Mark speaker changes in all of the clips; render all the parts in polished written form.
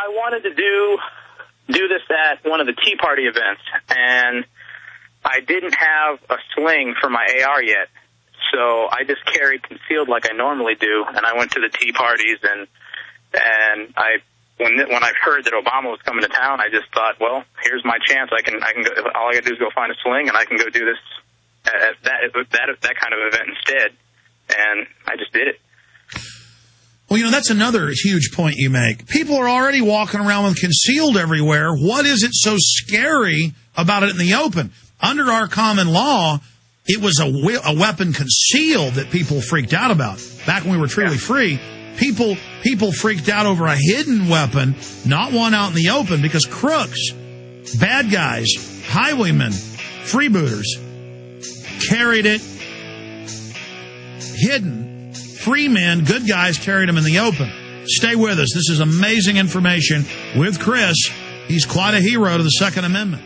Speaker 1: I wanted to do this at one of the Tea Party events, and I didn't have a sling for my AR yet, so I just carried concealed like I normally do, and I went to the tea parties, and when I heard that Obama was coming to town, I just thought, well, here's my chance. I can go, all I got to do is go find a sling, and I can go do this at that kind of event instead, and I just did it.
Speaker 2: Well, you know, that's another huge point you make. People are already walking around with concealed everywhere. What is it so scary about it in the open? Under our common law, it was a weapon concealed that people freaked out about. Back when we were truly free, people freaked out over a hidden weapon, not one out in the open, because crooks, bad guys, highwaymen, freebooters carried it hidden. Free men, good guys, carried them in the open. Stay with us. This is amazing information with Chris. He's quite a hero to the Second Amendment.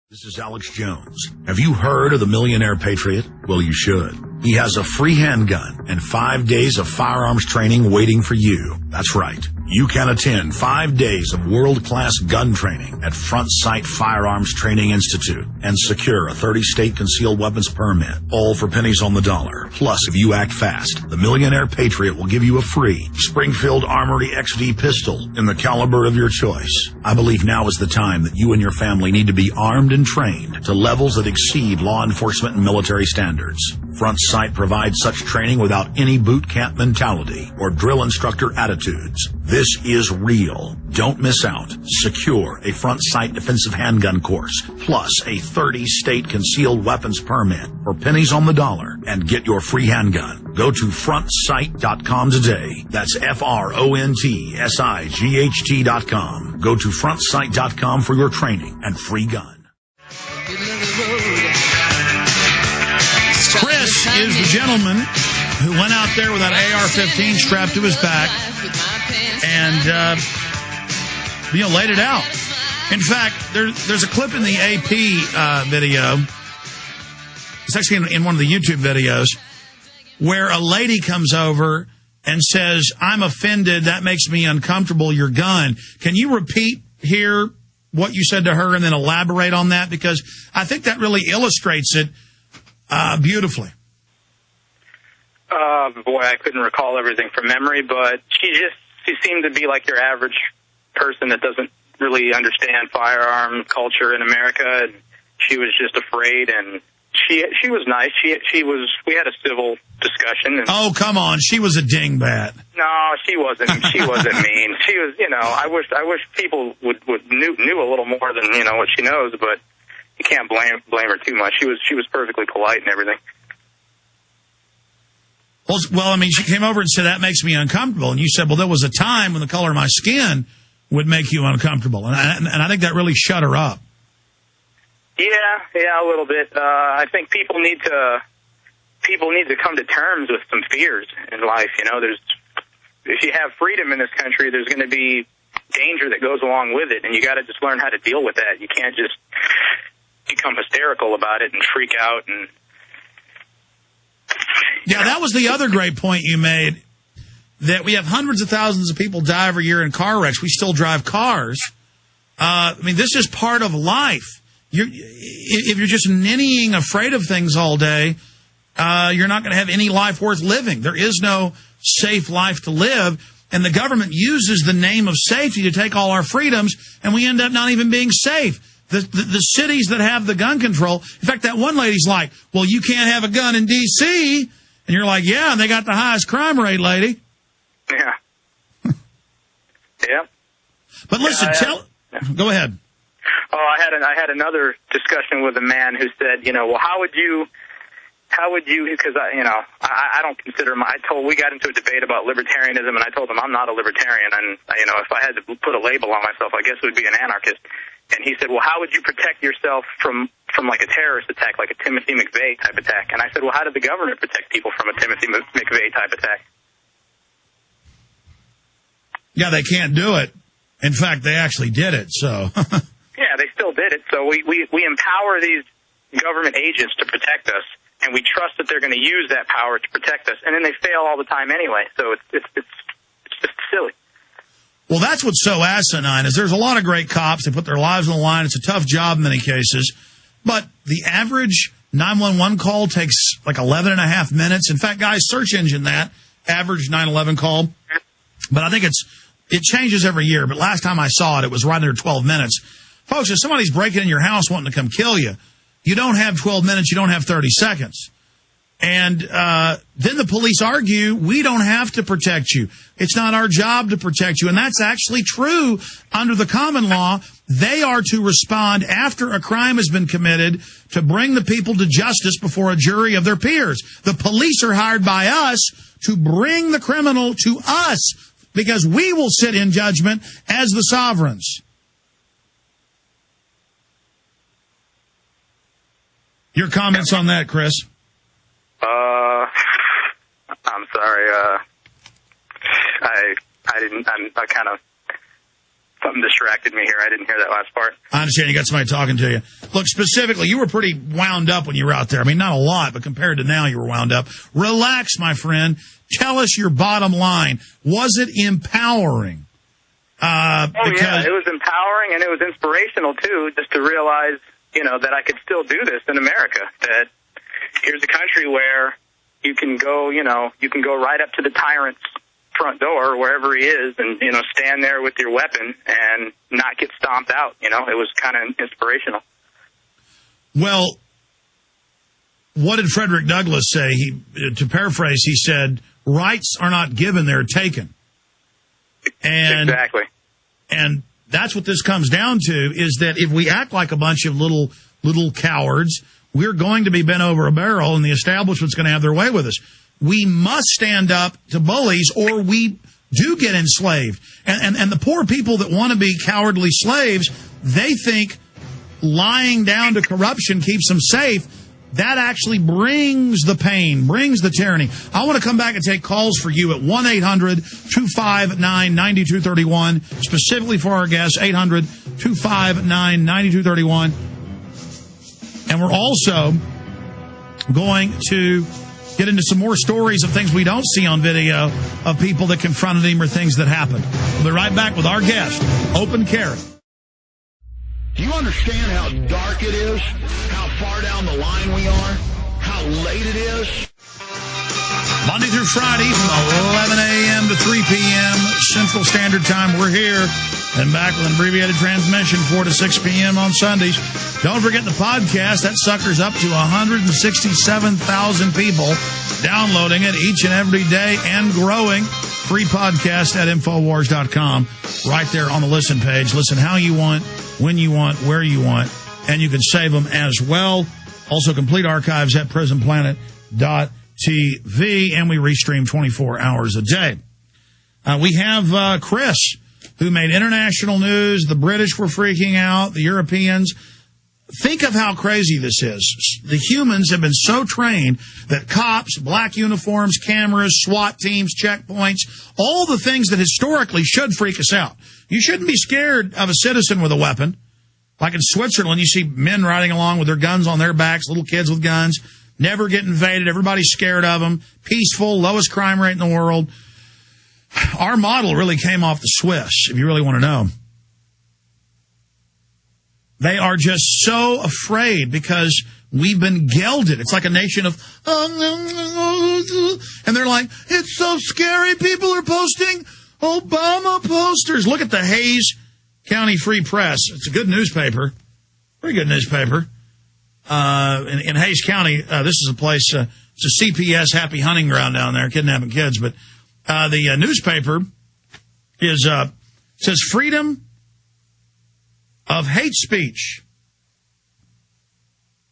Speaker 3: This is Alex Jones. Have you heard of the Millionaire Patriot? Well, you should. He has a free handgun and 5 days of firearms training waiting for you. That's right. You can attend 5 days of world-class gun training at Front Sight Firearms Training Institute and secure a 30-state concealed weapons permit, all for pennies on the dollar. Plus, if you act fast, the Millionaire Patriot will give you a free Springfield Armory XD pistol in the caliber of your choice. I believe now is the time that you and your family need to be armed and trained to levels that exceed law enforcement and military standards. Front Sight provides such training without any boot camp mentality or drill instructor attitudes. This is real. Don't miss out. Secure a Front Sight defensive handgun course, plus a 30-state concealed weapons permit for pennies on the dollar, and get your free handgun. Go to frontsight.com today. That's FRONTSIGHT.com. Go to frontsight.com for your training and free gun.
Speaker 2: Chris is the gentleman who went out there with that AR-15 strapped to his back and, laid it out. In fact, there's a clip in the AP video. It's actually in one of the YouTube videos where a lady comes over and says, "I'm offended. That makes me uncomfortable. Your gun." Can you repeat here what you said to her and then elaborate on that? Because I think that really illustrates it beautifully.
Speaker 1: Boy, I couldn't recall everything from memory, but she seemed to be like your average person that doesn't really understand firearm culture in America, and she was just afraid, and she was nice. We had a civil discussion. And,
Speaker 2: oh, come on. She was a dingbat.
Speaker 1: No, she wasn't mean. She was, I wish people knew a little more than, what she knows, but you can't blame her too much. She was perfectly polite and everything.
Speaker 2: Well, she came over and said, "That makes me uncomfortable." And you said, "Well, there was a time when the color of my skin would make you uncomfortable." And I think that really shut her up.
Speaker 1: Yeah, a little bit. I think people need to come to terms with some fears in life. If you have freedom in this country, there's going to be danger that goes along with it, and you got to just learn how to deal with that. You can't just become hysterical about it and freak out. And
Speaker 2: yeah, that was the other great point you made, that we have hundreds of thousands of people die every year in car wrecks. We still drive cars. This is part of life. If you're just ninnying afraid of things all day, you're not going to have any life worth living. There is no safe life to live, and the government uses the name of safety to take all our freedoms, and we end up not even being safe. The cities that have the gun control, in fact, that one lady's like, "Well, you can't have a gun in D.C., and you're like, "Yeah, and they got the highest crime rate, lady."
Speaker 1: Yeah. Yeah.
Speaker 2: But listen, go ahead.
Speaker 1: Oh, I had another discussion with a man who said, well, how would you, because I don't consider we got into a debate about libertarianism, and I told him I'm not a libertarian, and, if I had to put a label on myself, I guess it would be an anarchist. And he said, "Well, how would you protect yourself from like a terrorist attack, like a Timothy McVeigh type attack?" And I said, "Well, how did the government protect people from a Timothy McVeigh type attack?"
Speaker 2: Yeah, they can't do it. In fact, they actually did it, so.
Speaker 1: Yeah, they still did it. So we empower these government agents to protect us, and we trust that they're going to use that power to protect us, and then they fail all the time anyway. So it's just silly.
Speaker 2: Well, that's what's so asinine is there's a lot of great cops. They put their lives on the line. It's a tough job in many cases. But the average 911 call takes like 11 and a half minutes. In fact, guys, search engine that average 911 call. But I think it changes every year. But last time I saw it, it was right under 12 minutes. Folks, if somebody's breaking in your house wanting to come kill you, you don't have 12 minutes. You don't have 30 seconds. And then the police argue, we don't have to protect you. It's not our job to protect you. And that's actually true under the common law. They are to respond after a crime has been committed to bring the people to justice before a jury of their peers. The police are hired by us to bring the criminal to us because we will sit in judgment as the sovereigns. Your comments on that, Chris?
Speaker 1: I'm sorry. I kind of, something distracted me here. I didn't hear that last part.
Speaker 2: I understand you got somebody talking to you. Look, specifically, you were pretty wound up when you were out there. I mean, not a lot, but compared to now, you were wound up. Relax, my friend. Tell us your bottom line. Was it empowering?
Speaker 1: Yeah, it was empowering and it was inspirational too, just to realize, that I could still do this in America. That here's a country where you can go, you can go right up to the tyrant's front door, wherever he is, and, stand there with your weapon and not get stomped out. It was kind of inspirational.
Speaker 2: Well, what did Frederick Douglass say? To paraphrase, he said, rights are not given, they're taken. And,
Speaker 1: exactly.
Speaker 2: And that's what this comes down to, is that if we act like a bunch of little cowards, we're going to be bent over a barrel, and the establishment's going to have their way with us. We must stand up to bullies, or we do get enslaved. And the poor people that want to be cowardly slaves, they think lying down to corruption keeps them safe. That actually brings the pain, brings the tyranny. I want to come back and take calls for you at 1-800-259-9231, specifically for our guests, 800-259-9231. And we're also going to get into some more stories of things we don't see on video of people that confronted him or things that happened. We'll be right back with our guest, Open Carry.
Speaker 3: Do you understand how dark it is? How far down the line we are? How late it is?
Speaker 2: Monday through Friday from 11 a.m. to 3 p.m. Central Standard Time. We're here and back with an abbreviated transmission 4 to 6 p.m. on Sundays. Don't forget the podcast. That sucker's up to 167,000 people downloading it each and every day and growing. Free podcast at Infowars.com. Right there on the listen page. Listen how you want, when you want, where you want, and you can save them as well. Also, complete archives at prisonplanet.tv, and we restream 24 hours a day. We have Chris, who made international news. The British were freaking out, the Europeans. Think of how crazy this is. The humans have been so trained that cops, black uniforms, cameras, SWAT teams, checkpoints, all the things that historically should freak us out. You shouldn't be scared of a citizen with a weapon. Like in Switzerland, you see men riding along with their guns on their backs, little kids with guns, never get invaded. Everybody's scared of them. Peaceful, lowest crime rate in the world. Our model really came off the Swiss, if you really want to know. They are just so afraid because we've been gelded. It's like a nation of, and they're like, it's so scary. People are posting Obama posters. Look at the Hayes County Free Press. It's a good newspaper. Pretty good newspaper. In Hayes County, this is a place, it's a CPS happy hunting ground down there, kidnapping kids. But the newspaper says freedom of hate speech.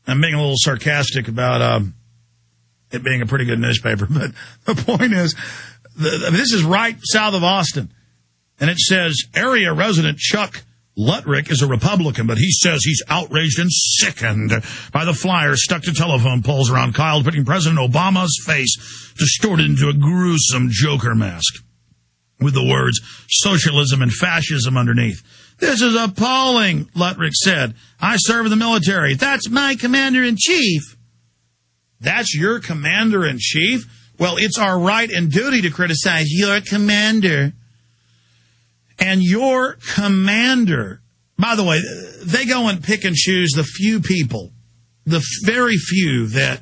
Speaker 2: I'm being a little sarcastic about it being a pretty good newspaper, but the point is, this is right south of Austin, and it says, area resident Chuck Luttrick is a Republican, but he says he's outraged and sickened by the flyers stuck to telephone poles around Kyle depicting President Obama's face distorted into a gruesome Joker mask with the words socialism and fascism underneath. This is appalling, Luttrick said. I serve in the military. That's my commander-in-chief. That's your commander-in-chief? Well, it's our right and duty to criticize your commander. And your commander, by the way, they go and pick and choose the few people, the very few that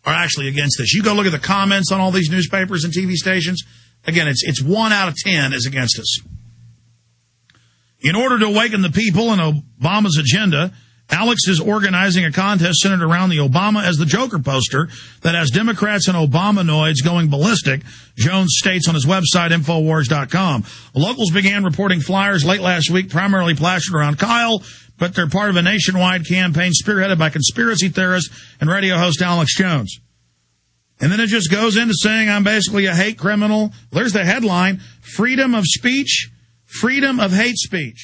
Speaker 2: are actually against this. You go look at the comments on all these newspapers and TV stations. Again, it's 1 out of 10 is against us. In order to awaken the people in Obama's agenda, Alex is organizing a contest centered around the Obama as the Joker poster that has Democrats and Obamanoids going ballistic, Jones states on his website, Infowars.com. Locals began reporting flyers late last week, primarily plastered around Kyle, but they're part of a nationwide campaign spearheaded by conspiracy theorist and radio host Alex Jones. And then it just goes into saying I'm basically a hate criminal. There's the headline, freedom of speech, freedom of hate speech.